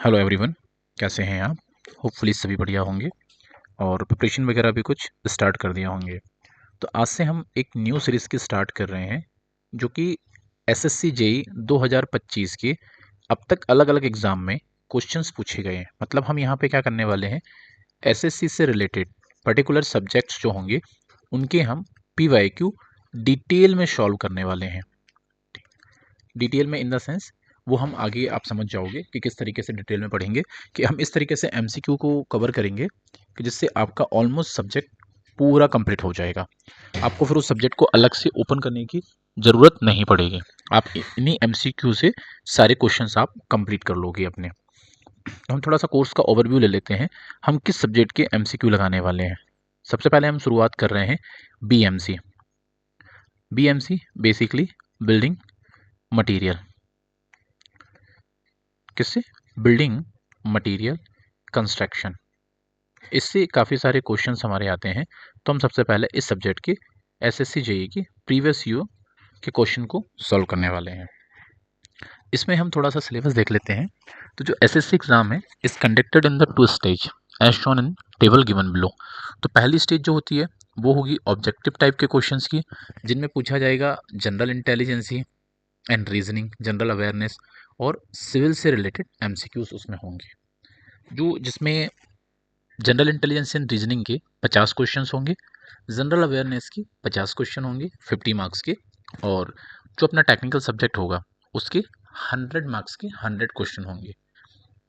Hello everyone, कैसे हैं आप? होपफुली सभी बढ़िया होंगे और प्रिपरेशन वगैरह भी कुछ स्टार्ट कर दिया होंगे। तो आज से हम एक न्यू सीरीज़ की स्टार्ट कर रहे हैं जो कि एसएससी जेई 2025 के अब तक अलग अलग एग्ज़ाम में क्वेश्चंस पूछे गए हैं। मतलब हम यहाँ पे क्या करने वाले हैं, एसएससी से रिलेटेड पर्टिकुलर सब्जेक्ट्स जो होंगे उनके हम पीवाईक्यू डिटेल में सॉल्व करने वाले हैं। डिटेल में इन द सेंस वो हम आगे आप समझ जाओगे कि किस तरीके से डिटेल में पढ़ेंगे, कि हम इस तरीके से एमसीक्यू को कवर करेंगे कि जिससे आपका ऑलमोस्ट सब्जेक्ट पूरा कंप्लीट हो जाएगा। आपको फिर उस सब्जेक्ट को अलग से ओपन करने की ज़रूरत नहीं पड़ेगी। आप इन्हीं एमसीक्यू से सारे क्वेश्चंस आप कंप्लीट कर लोगे अपने। तो हम थोड़ा सा कोर्स का ओवरव्यू ले लेते हैं, हम किस सब्जेक्ट के एमसीक्यू लगाने वाले हैं। सबसे पहले हम शुरुआत कर रहे हैं BMC. BMC basically building material, किससे? Building material construction. इससे काफ़ी सारे क्वेश्चंस हमारे आते हैं। तो हम सबसे पहले इस सब्जेक्ट के एसएससी जेई की प्रीवियस ईयर के क्वेश्चन को सॉल्व करने वाले हैं। इसमें हम थोड़ा सा सिलेबस देख लेते हैं। तो जो एसएससी एग्जाम है is conducted in the two stage as shown in table given below. तो पहली स्टेज जो होती है वो होगी ऑब्जेक्टिव टाइप के क्वेश्चंस की, जिनमें पूछा जाएगा general intelligence and reasoning, general awareness और सिविल से रिलेटेड एमसीक्यूज उसमें होंगे। जो जिसमें जनरल इंटेलिजेंस एंड रीजनिंग के 50 क्वेश्चंस होंगे, जनरल अवेयरनेस की 50 क्वेश्चन होंगे 50 मार्क्स के, और जो अपना टेक्निकल सब्जेक्ट होगा उसके 100 मार्क्स के 100 क्वेश्चन होंगे।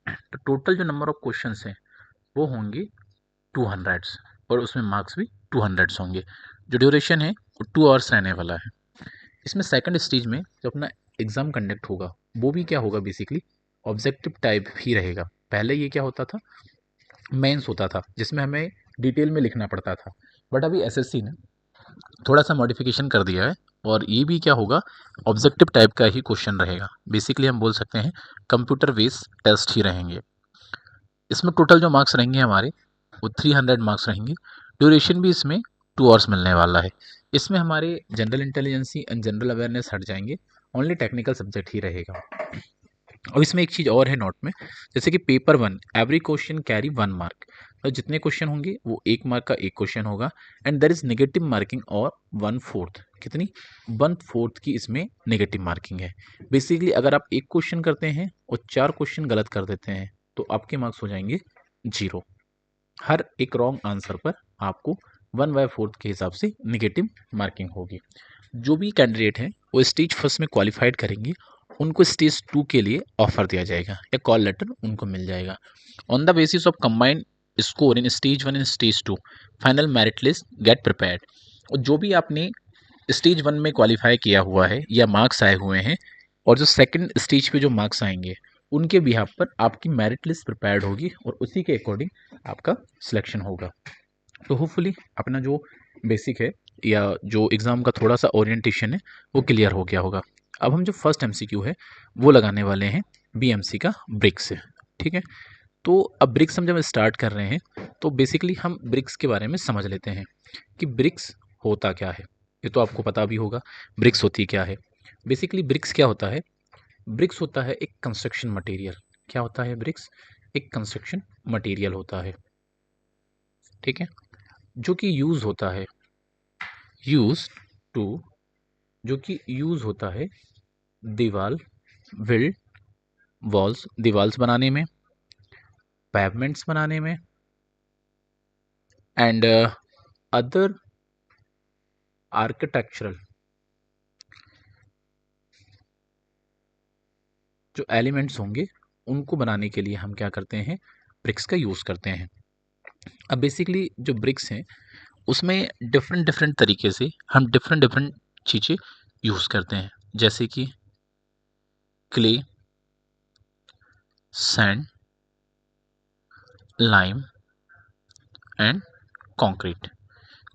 तो टोटल जो नंबर ऑफ क्वेश्चंस हैं वो होंगे 200, और उसमें मार्क्स भी 200 होंगे। जो ड्यूरेशन है वो 2 आवर्स रहने वाला है। इसमें सेकंड स्टेज में जो अपना एग्ज़ाम कंडक्ट होगा वो भी क्या होगा, बेसिकली ऑब्जेक्टिव टाइप ही रहेगा। पहले ये क्या होता था, मेंस होता था जिसमें हमें डिटेल में लिखना पड़ता था, बट अभी एसएससी ने थोड़ा सा मॉडिफिकेशन कर दिया है और ये भी क्या होगा, ऑब्जेक्टिव टाइप का ही क्वेश्चन रहेगा। बेसिकली हम बोल सकते हैं कंप्यूटर बेस्ड टेस्ट ही रहेंगे। इसमें टोटल जो मार्क्स रहेंगे हमारे वो 300 मार्क्स रहेंगे। ड्यूरेशन भी इसमें 2 आवर्स मिलने वाला है। इसमें हमारे general intelligence and general awareness हट जाएंगे, ओनली टेक्निकल सब्जेक्ट ही रहेगा। और इसमें एक चीज़ और है नोट में, जैसे कि paper 1 every question carry 1 mark. तो जितने क्वेश्चन होंगे वो 1 मार्क का एक क्वेश्चन होगा, and there is negative marking और 1/4, कितनी 1/4 की इसमें नेगेटिव मार्किंग है। बेसिकली अगर आप एक क्वेश्चन करते हैं और 4 क्वेश्चन गलत कर देते हैं तो आपके मार्क्स हो जाएंगे 0। हर एक रॉन्ग आंसर पर आपको 1/4 के हिसाब से नेगेटिव मार्किंग होगी। जो भी कैंडिडेट हैं वो स्टेज फर्स्ट में क्वालिफाइड करेंगे, उनको स्टेज 2 के लिए ऑफर दिया जाएगा या कॉल लेटर उनको मिल जाएगा। On the basis of combined score in stage 1 and stage 2 final merit list get prepared. और जो भी आपने स्टेज 1 में क्वालिफाई किया हुआ है या मार्क्स आए हुए हैं, और जो सेकंड स्टेज पे जो मार्क्स आएंगे उनके बिहाफ पर आपकी मेरिट लिस्ट प्रिपेयर्ड होगी और उसी के अकॉर्डिंग आपका सिलेक्शन होगा। तो होपफुली अपना जो बेसिक है या जो एग्ज़ाम का थोड़ा सा ओरिएंटेशन है वो क्लियर हो गया होगा। अब हम जो फर्स्ट एमसीक्यू है वो लगाने वाले हैं बीएमसी का ब्रिक्स से। ठीक है, तो अब ब्रिक्स हम जब स्टार्ट कर रहे हैं तो बेसिकली हम ब्रिक्स के बारे में समझ लेते हैं कि ब्रिक्स होता क्या है। ये तो आपको पता भी होगा ब्रिक्स होती क्या है। बेसिकली ब्रिक्स क्या होता है, ब्रिक्स होता है एक कंस्ट्रक्शन मटेरियल। क्या होता है ब्रिक्स? एक कंस्ट्रक्शन मटेरियल होता है। ठीक है, जो कि यूज़ होता है, यूज टू, जो कि यूज़ होता है दीवाल, बिल्ड वॉल्स, दीवाल्स बनाने में, पेवमेंट्स बनाने में, एंड अदर आर्किटेक्चरल जो एलिमेंट्स होंगे उनको बनाने के लिए हम क्या करते हैं, ब्रिक्स का यूज़ करते हैं। अब बेसिकली जो ब्रिक्स हैं उसमें डिफरेंट डिफरेंट तरीके से हम डिफरेंट डिफरेंट चीज़ें यूज़ करते हैं, जैसे कि clay, sand, lime and concrete.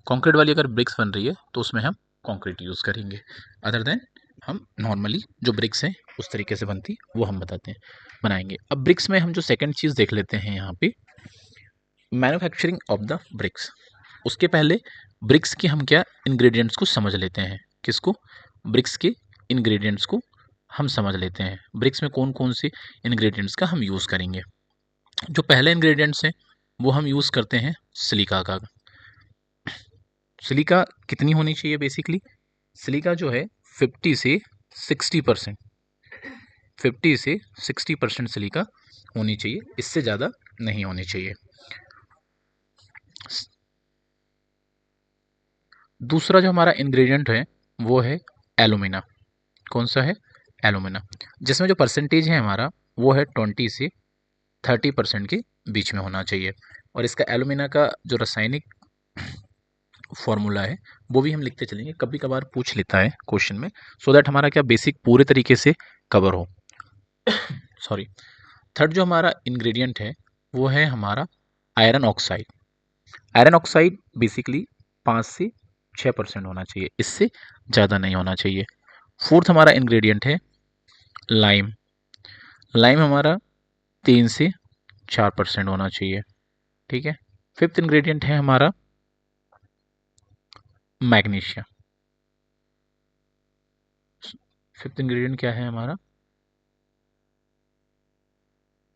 Concrete वाली अगर ब्रिक्स बन रही है तो उसमें हम कंक्रीट यूज़ करेंगे। अदर देन हम नॉर्मली जो ब्रिक्स हैं उस तरीके से बनती वो हम बताते हैं बनाएंगे। अब ब्रिक्स में हम जो सेकंड चीज़ देख लेते हैं यहाँ पे, मैन्युफैक्चरिंग ऑफ द ब्रिक्स। उसके पहले ब्रिक्स के हम क्या इंग्रेडिएंट्स को समझ लेते हैं। किसको? ब्रिक्स के इंग्रेडिएंट्स को, हम समझ लेते हैं ब्रिक्स में कौन कौन से इंग्रेडिएंट्स का हम यूज़ करेंगे। जो पहले इंग्रेडिएंट्स हैं वो हम यूज़ करते हैं सिलिका का। सिलिका कितनी होनी चाहिए बेसिकली? सिलिका जो है 50 से 60%, 50 से 60% सिलिका होनी चाहिए, इससे ज़्यादा नहीं होनी चाहिए। दूसरा जो हमारा इंग्रेडिएंट है वो है एलुमिना। कौन सा है? एलुमिना, जिसमें जो परसेंटेज है हमारा वो है 20 से 30% के बीच में होना चाहिए। और इसका एलुमिना का जो रासायनिक फॉर्मूला है वो भी हम लिखते चलेंगे, कभी कभार पूछ लेता है क्वेश्चन में, सो दैट हमारा क्या बेसिक पूरे तरीके से कवर हो। सॉरी। थर्ड जो हमारा इंग्रेडिएंट है वो है हमारा iron oxide. Iron oxide basically 5 से 6% होना चाहिए, इससे ज़्यादा नहीं होना चाहिए। फोर्थ हमारा इंग्रेडिएंट है लाइम। लाइम हमारा 3 से 4% होना चाहिए, ठीक है। फिफ्थ इंग्रेडिएंट है हमारा मैग्नीशियम। फिफ्थ इंग्रेडिएंट क्या है हमारा?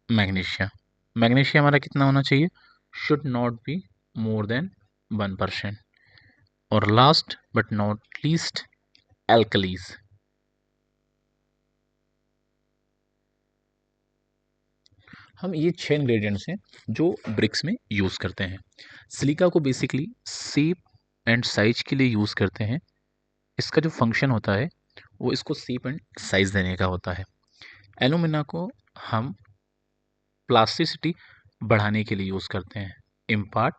मैग्नीशियम। मैग्नीशियम हमारा कितना होना चाहिए? Should not be more than 1%। और last but not least, alkalis. हम ये 6 इंग्रेडिएंट्स हैं जो ब्रिक्स में यूज़ करते हैं। सिलिका को बेसिकली शेप एंड साइज के लिए यूज़ करते हैं। इसका जो फंक्शन होता है वो इसको शेप एंड साइज देने का होता है। एलुमिना को हम प्लास्टिसिटी बढ़ाने के लिए यूज़ करते हैं, इम्पार्ट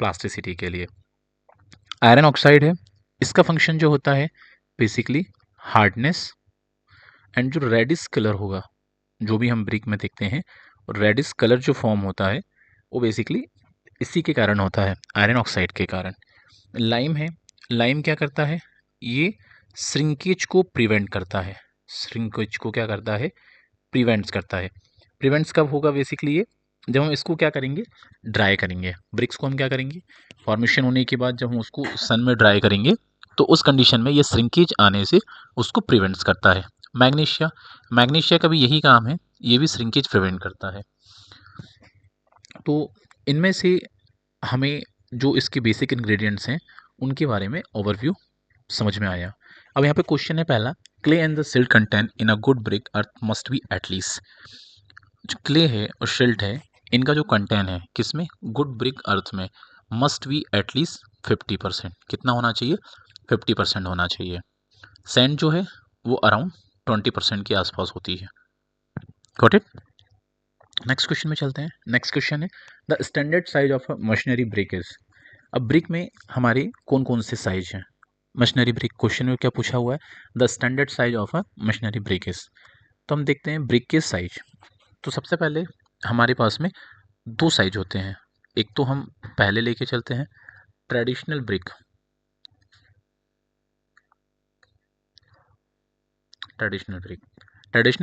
प्लास्टिसिटी के लिए। आयरन ऑक्साइड है, इसका फंक्शन जो होता है बेसिकली हार्डनेस एंड जो रेडिश कलर होगा, जो भी हम ब्रिक में देखते हैं, रेडिश कलर जो फॉर्म होता है वो बेसिकली इसी के कारण होता है, आयरन ऑक्साइड के कारण। लाइम है, लाइम क्या करता है? ये श्रिंकेज को प्रिवेंट करता है। श्रिंकेज को क्या करता है? प्रिवेंट्स करता है। प्रिवेंट्स कब होगा बेसिकली ये? जब हम इसको क्या करेंगे? ड्राई करेंगे। ब्रिक्स को हम क्या करेंगे? फॉर्मेशन होने के बाद जब हम उसको सन में ड्राई करेंगे तो उस कंडीशन में ये श्रिंकेज आने से उसको प्रिवेंट्स करता है। मैग्नीशिया, मैग्नीशिया का भी यही काम है, ये भी श्रिंकेज प्रिवेंट करता है। तो इनमें से हमें जो इसके बेसिक इंग्रेडिएंट्स हैं उनके बारे में ओवरव्यू समझ में आया। अब यहाँ पे क्वेश्चन है पहला, clay and the silt content in a good brick earth must be at least. जो क्ले है और शिल्ट है, इनका जो कंटेंट है किसमें? गुड ब्रिक अर्थ में, मस्ट बी एटलीस्ट 50%। कितना होना चाहिए? 50% होना चाहिए। सैंड जो है वो अराउंड 20% के आसपास होती है। Got it? नेक्स्ट क्वेश्चन में चलते हैं। नेक्स्ट क्वेश्चन है the standard size of a machinery brick is. अब ब्रिक में हमारे कौन कौन से साइज हैं? मशीनरी ब्रिक क्वेश्चन में क्या पूछा हुआ है? The standard size of a machinery brick is. तो हम देखते हैं ब्रिक के साइज। तो सबसे पहले हमारे पास में दो साइज होते हैं। एक तो हम पहले लेके चलते हैं ट्रेडिशनल ब्रिक। ट्रेडिशनल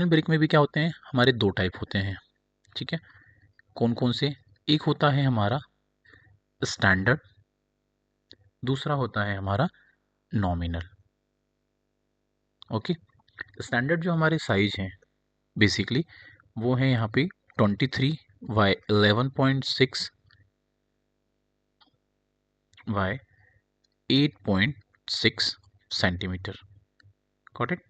ब्रिक में भी क्या होते हैं? हमारे दो टाइप होते हैं, ठीक है। कौन कौन से? एक होता है हमारा स्टैंडर्ड, दूसरा होता है हमारा नॉमिनल। ओके। स्टैंडर्ड जो हमारे साइज हैं बेसिकली वो है यहाँ पे 23/11.6 बाय 8.6 सेंटीमीटर। Got it?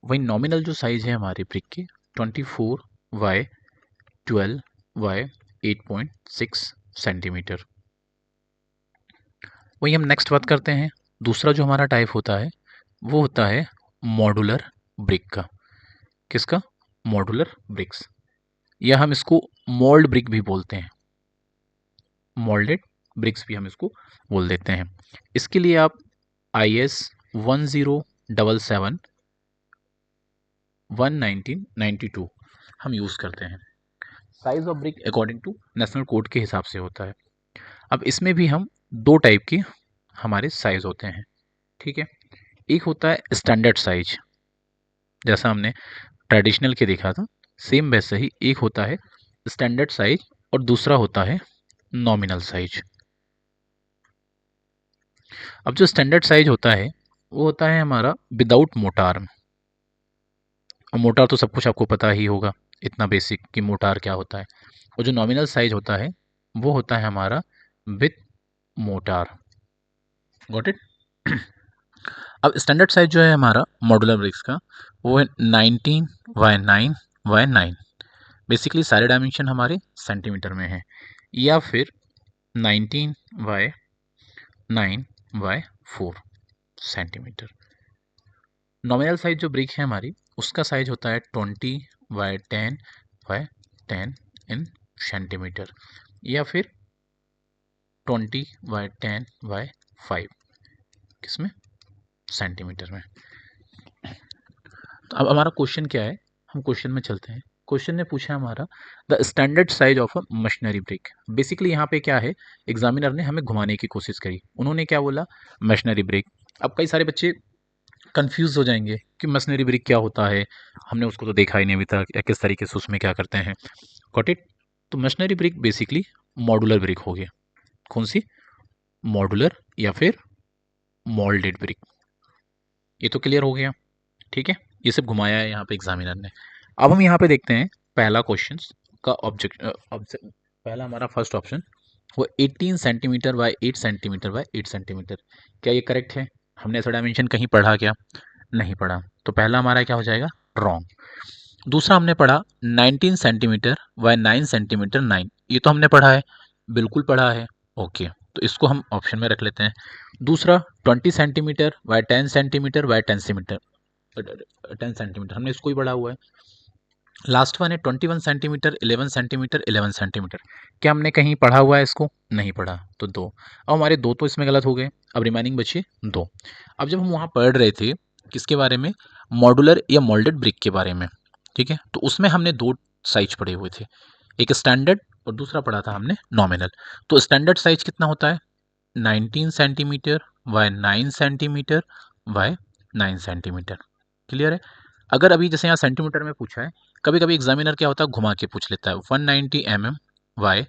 वही नॉमिनल जो साइज है हमारे ब्रिक के 24/12/8.6 सेंटीमीटर। वही हम नेक्स्ट बात करते हैं। दूसरा जो हमारा टाइप होता है वो होता है मॉड्यूलर ब्रिक का। किसका? मॉड्यूलर ब्रिक्स, या हम इसको मोल्ड ब्रिक भी बोलते हैं। मोल्डेड ब्रिक्स भी हम इसको बोल देते हैं। इसके लिए आप IS 1077 1992 हम यूज़ करते हैं। Size of brick according to national code के हिसाब से होता है। अब इसमें भी हम दो टाइप के हमारे साइज होते हैं, ठीक है। एक होता है स्टैंडर्ड साइज, जैसा हमने ट्रेडिशनल के देखा था, सेम वैसे ही एक होता है स्टैंडर्ड साइज और दूसरा होता है नॉमिनल साइज। अब जो स्टैंडर्ड साइज होता है वो होता है हमारा विदाउट मोटार। और मोटार तो सब कुछ आपको पता ही होगा, इतना बेसिक कि मोटार क्या होता है। और जो नॉमिनल साइज होता है वो होता है हमारा विथ मोटार। Got it. अब स्टैंडर्ड साइज जो है हमारा मॉड्यूलर ब्रिक्स का वो है 19 बाय 9 बाय 9। बेसिकली सारे डायमेंशन हमारे सेंटीमीटर में है, या फिर 19 by 9 by 4 centimetre. Nominal size जो ब्रिक है हमारी उसका साइज होता है 20 बाय 10 बाय 10 इन सेंटीमीटर, या फिर 20 बाय 10 बाय 5 किसमें, सेंटीमीटर में। तो अब हमारा क्वेश्चन क्या है, हम क्वेश्चन में चलते हैं। क्वेश्चन ने पूछा हमारा the standard size of a machinery brick. Basically यहाँ पे क्या है, एग्जामिनर ने हमें घुमाने की कोशिश करी। उन्होंने क्या बोला, मशीनरी ब्रिक। अब कई सारे बच्चे कंफ्यूज हो जाएंगे कि मशीनरी ब्रिक क्या होता है, हमने उसको तो देखा ही नहीं अभी तक, या किस तरीके से उसमें क्या करते हैं। Got it. तो machinery brick basically modular brick हो गया। कौन सी, मॉडुलर या फिर मोल्डेड ब्रिक। ये तो क्लियर हो गया, ठीक है। ये सब घुमाया है यहाँ पे एग्जामिनर ने। अब हम यहाँ पे देखते हैं पहला क्वेश्चन का ऑब्जेक्ट। पहला हमारा फर्स्ट ऑप्शन वो 18 centimetre bye 8 centimetre bye 8 centimetre. क्या ये करेक्ट है? हमने ऐसा डायमेंशन कहीं पढ़ा क्या? नहीं पढ़ा। तो पहला हमारा क्या हो जाएगा, रॉन्ग। दूसरा हमने पढ़ा 19 सेंटीमीटर बाय 9 सेंटीमीटर 9, ये तो हमने पढ़ा है, बिल्कुल पढ़ा है। ओके, तो इसको हम ऑप्शन में रख लेते हैं। दूसरा 20 centimetre bye 10 centimetre bye 10 centimetre, 10 centimetre हमने इसको ही पढ़ा हुआ है। लास्ट वन है 21 सेंटीमीटर 11 सेंटीमीटर 11 सेंटीमीटर। क्या हमने कहीं पढ़ा हुआ है इसको? नहीं पढ़ा, तो दो। अब हमारे दो तो इसमें गलत हो गए, अब रिमाइनिंग बचे दो। अब जब हम वहाँ पढ़ रहे थे किसके बारे में, मॉडुलर या मोल्डेड ब्रिक के बारे में, ठीक है, तो उसमें हमने दो साइज पढ़े हुए थे, एक स्टैंडर्ड और दूसरा पढ़ा था हमने नॉमिनल। तो स्टैंडर्ड साइज कितना होता है, 19 centimetre by 9 centimetre by 9 centimetre. Clear है। अगर अभी जैसे यहाँ सेंटीमीटर में पूछा है, कभी कभी एग्जामिनर क्या होता है, घुमा के पूछ लेता है 190 mm by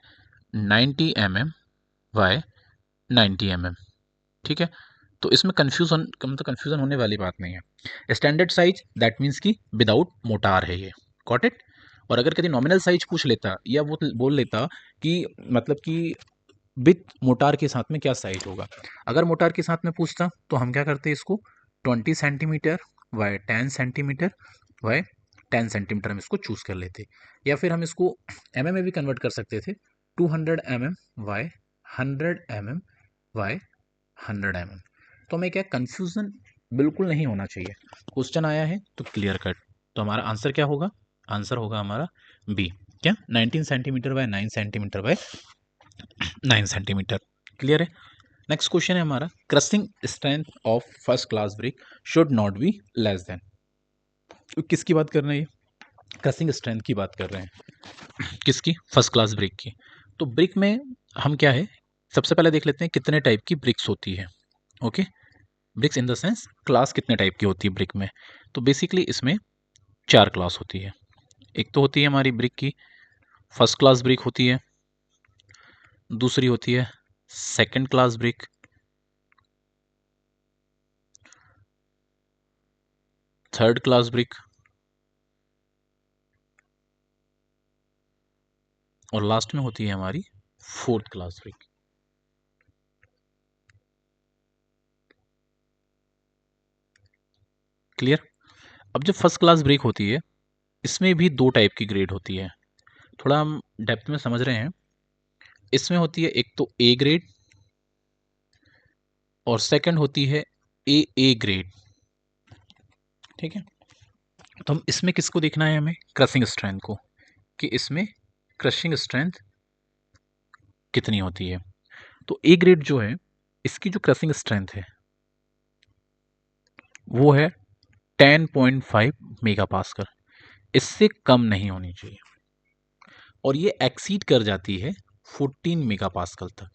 90 mm by 90 mm, ठीक है। तो इसमें कन्फ्यूजन, मतलब कन्फ्यूजन होने वाली बात नहीं है। स्टैंडर्ड साइज दैट मीन्स कि विदाउट मोटार है ये। Got it. और अगर कभी नॉमिनल साइज पूछ लेता या वो बोल लेता कि मतलब कि विथ मोटार के साथ में क्या साइज होगा, अगर मोटार के साथ में पूछता तो हम क्या करते इसको 20 centimetre bye 10 centimetre bye 10 centimetre हम इसको चूज कर लेते, या फिर हम इसको एम में भी कन्वर्ट कर सकते थे, 200 mm by 100 mm by 100 mm। तो हमें क्या कन्फ्यूजन बिल्कुल नहीं होना चाहिए। क्वेश्चन आया है तो क्लियर कट। तो हमारा आंसर क्या होगा, आंसर होगा हमारा बी। क्या, 19 centimetre by 9 centimetre by 9 centimetre. Clear है। नेक्स्ट क्वेश्चन है हमारा, crushing strength of first class brick should not be less then. तो किसकी बात कर रहे हैं, ये क्रशिंग स्ट्रेंथ की बात कर रहे हैं, किसकी, फर्स्ट क्लास ब्रिक की। तो ब्रिक में हम क्या है, सबसे पहले देख लेते हैं कितने टाइप की ब्रिक्स होती है। Okay, BRICS in the sense class कितने टाइप की होती है ब्रिक में। तो बेसिकली इसमें चार क्लास होती है। एक तो होती है हमारी ब्रिक की फर्स्ट क्लास ब्रिक होती है, दूसरी होती है second class brick, third class brick, और लास्ट में होती है हमारी फोर्थ क्लास ब्रिक। क्लियर। अब जब फर्स्ट क्लास ब्रिक होती है इसमें भी दो टाइप की ग्रेड होती है, थोड़ा हम डेप्थ में समझ रहे हैं। इसमें होती है एक तो ए ग्रेड और सेकंड होती है ए ग्रेड, ठीक है। तो हम इसमें किसको देखना है, हमें क्रशिंग स्ट्रेंथ को, कि इसमें क्रशिंग स्ट्रेंथ कितनी होती है। तो ए ग्रेड जो है इसकी जो क्रशिंग स्ट्रेंथ है वो है 10.5 मेगा पास्कल, इससे कम नहीं होनी चाहिए, और ये एक्सीड कर जाती है 14 मेगा पास्कल तक।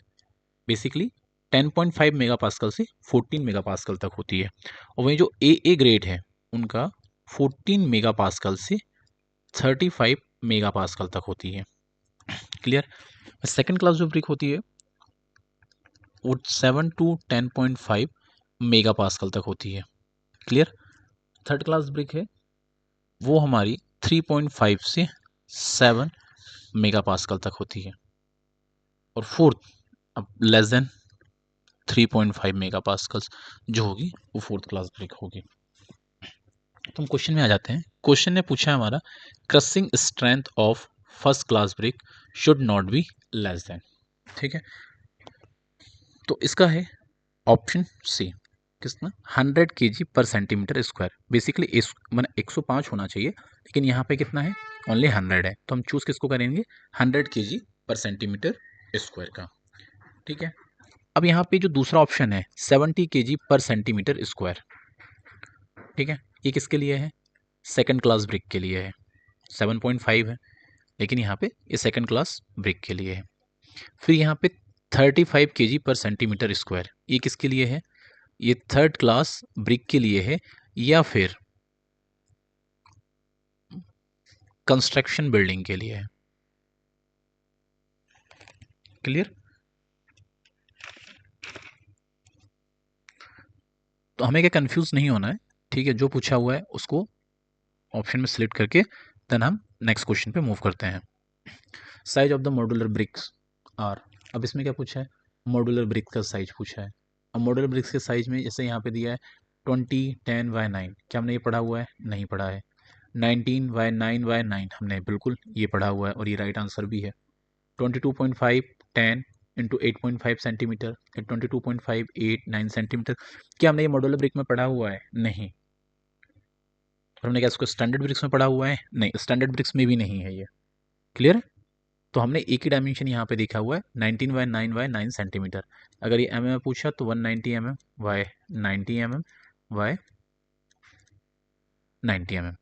बेसिकली 10.5 मेगा पास्कल से 14 मेगा पास्कल तक होती है, और वहीं जो ए ग्रेड है उनका 14 मेगा पास्कल से 35 मेगा पास्कल तक होती है। क्लियर। सेकेंड क्लास जो ब्रिक होती है वो 7 टू 10.5 मेगा पास्कल तक होती है। क्लियर। थर्ड क्लास ब्रिक है वो हमारी 3.5 से 7 मेगा पास्कल तक होती है, और फोर्थ अब लेस देन 3.5 मेगा पास्कल्स जो होगी वो फोर्थ क्लास ब्रिक होगी। तो हम क्वेश्चन में आ जाते हैं। क्वेश्चन ने पूछा है हमारा crushing strength of first class brick should not be less then, ठीक है। तो इसका है ऑप्शन सी, कितना 100 kg पर सेंटीमीटर स्क्वायर। बेसिकली इस मैंने 105 होना चाहिए, लेकिन यहाँ पे कितना है, ओनली 100 है, तो हम चूज किसको करेंगे, 100 kg पर सेंटीमीटर स्क्वायर का, ठीक है। अब यहाँ पे जो दूसरा ऑप्शन है 70 kg पर सेंटीमीटर स्क्वायर, ठीक है, ये किसके लिए है, सेकंड क्लास ब्रिक के लिए है। 7.5 है, लेकिन यहाँ पे ये सेकंड क्लास ब्रिक के लिए है। फिर यहाँ पे 35 kg पर सेंटीमीटर स्क्वायर, ये किसके लिए है, ये थर्ड क्लास ब्रिक के लिए है, या फिर कंस्ट्रक्शन बिल्डिंग के लिए है। क्लियर। तो हमें क्या कंफ्यूज नहीं होना है, ठीक है, जो पूछा हुआ है उसको ऑप्शन में सिलेक्ट करके देन हम नेक्स्ट क्वेश्चन पे मूव करते हैं। Size of the modular bricks are, अब इसमें क्या पूछा है, मॉड्यूलर ब्रिक का साइज पूछा है। अब मॉड्यूलर ब्रिक्स के साइज में जैसे यहाँ पे दिया है 20 10/9, क्या हमने ये पढ़ा हुआ है, नहीं पढ़ा है। 19/9/9 हमने बिल्कुल ये पढ़ा हुआ है, और ये राइट आंसर भी है। 22.5 10 इंटू 8.5 सेंटीमीटर, 22.5 8 9 सेंटीमीटर, क्या हमने ये मॉड्यूलर ब्रिक में पढ़ा हुआ है, नहीं। और हमने क्या इसको स्टैंडर्ड ब्रिक्स में पढ़ा हुआ है, नहीं, स्टैंडर्ड ब्रिक्स में भी नहीं है ये। क्लियर है। तो हमने एक ही डायमेंशन यहाँ पे देखा हुआ है 19/9/9 सेंटीमीटर। अगर ये mm में पूछा तो 190 mm, by 90 mm, by 90 mm,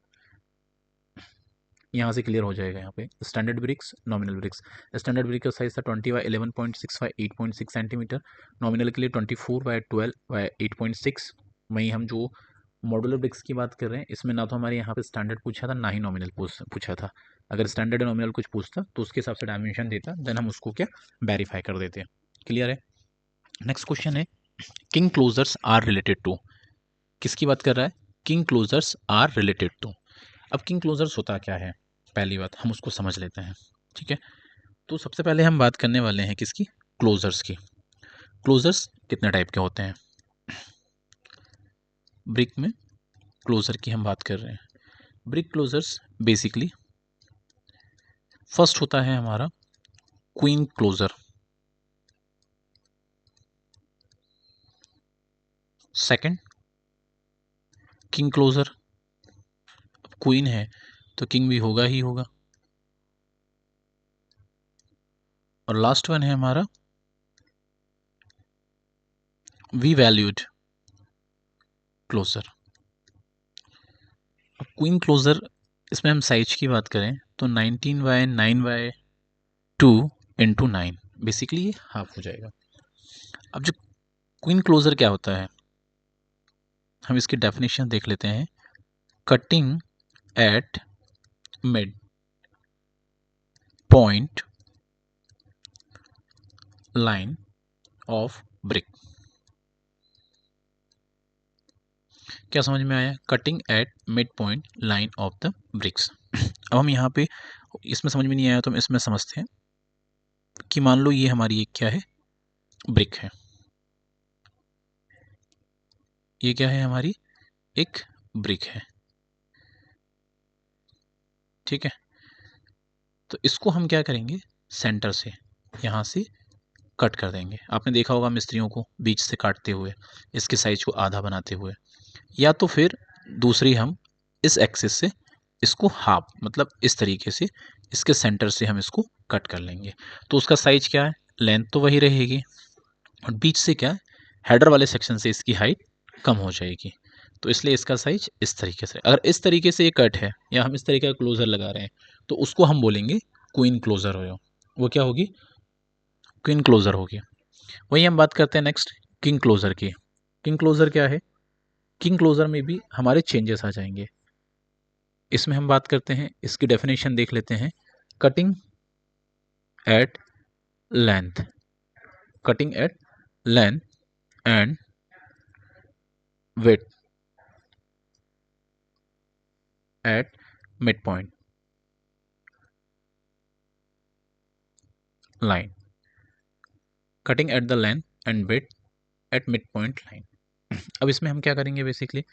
यहाँ से क्लियर हो जाएगा। यहाँ पे standard bricks, nominal bricks. Standard brick का साइज था 20/11.65 8.6 सेंटीमीटर, नॉमिनल के लिए 24/12 8.6। वहीं हम जो मॉड्यूलर ब्रिक्स की बात कर रहे हैं, इसमें ना तो हमारे यहाँ पे स्टैंडर्ड पूछा था, ना ही नॉमिनल पूछा था। अगर स्टैंडर्ड और नॉमिनल कुछ पूछता तो उसके हिसाब से डायमेंशन देता, देन हम उसको क्या वेरीफाई कर देते। क्लियर है। नेक्स्ट क्वेश्चन है king closers are related to, किसकी बात कर रहा है, king closers are related to. अब किंग क्लोजर्स होता क्या है, पहली बात हम उसको समझ लेते हैं, ठीक है। तो सबसे पहले हम बात करने वाले हैं किसकी, क्लोजर्स की। क्लोजर्स कितने टाइप के होते हैं, ब्रिक में क्लोजर की हम बात कर रहे हैं। ब्रिक क्लोजर्स बेसिकली फर्स्ट होता है हमारा queen closer, second king closer, queen है तो किंग भी होगा ही होगा, और लास्ट वन है हमारा वी वैल्यूड क्लोजर। अब क्वीन क्लोजर, इसमें हम साइज की बात करें तो 19/9/2 इंटू 9, बेसिकली ये हाफ हो जाएगा। अब जो क्वीन क्लोजर क्या होता है, हम इसकी डेफिनेशन देख लेते हैं। Cutting at mid point line of brick, क्या समझ में आया, cutting at mid point line of the bricks. अब हम यहाँ पे, इसमें समझ में नहीं आया तो हम इसमें समझते हैं कि मान लो ये हमारी एक क्या है, ब्रिक है, ये क्या है हमारी एक ब्रिक है, ठीक है। तो इसको हम क्या करेंगे, सेंटर से यहाँ से कट कर देंगे। आपने देखा होगा मिस्त्रियों को बीच से काटते हुए, इसके साइज को आधा बनाते हुए, या तो फिर दूसरी हम इस एक्सिस से इसको हाफ, मतलब इस तरीके से इसके सेंटर से हम इसको कट कर लेंगे। तो उसका साइज क्या है, लेंथ तो वही रहेगी, और बीच से क्या है, हेडर वाले सेक्शन से इसकी हाइट कम हो जाएगी। तो इसलिए इसका साइज इस तरीके से, अगर इस तरीके से ये कट है या हम इस तरीके का क्लोजर लगा रहे हैं तो उसको हम बोलेंगे क्वीन क्लोजर हो, वो क्या होगी, क्वीन क्लोजर होगी। वही हम बात करते हैं नेक्स्ट किंग क्लोजर की। किंग क्लोजर क्या है, किंग क्लोजर में भी हमारे चेंजेस आ जाएंगे। इसमें हम बात करते हैं, इसकी डेफिनेशन देख लेते हैं। Cutting at length, cutting at length and width at mid point line, cutting at the length and width at mid point line. अब इसमें हम क्या करेंगे, बेसिकली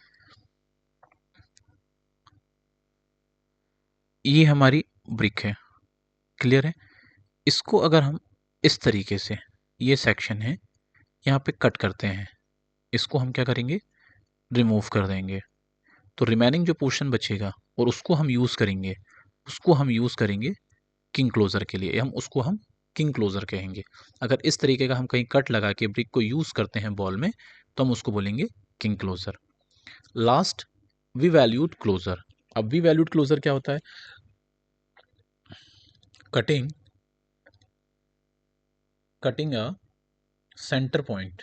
ये हमारी ब्रिक है, क्लियर है। इसको अगर हम इस तरीके से, ये सेक्शन है, यहाँ पे कट करते हैं, इसको हम क्या करेंगे, रिमूव कर देंगे। तो रिमेनिंग जो पोर्शन बचेगा और उसको हम यूज़ करेंगे, किंग क्लोजर के लिए, हम किंग क्लोजर कहेंगे। अगर इस तरीके का हम कहीं कट लगा के ब्रिक को यूज़ करते हैं बॉल में, तो हम उसको बोलेंगे king closer. Last, bevelled closer. अब वी वैल्यूड क्लोजर क्या होता है, cutting a centre point,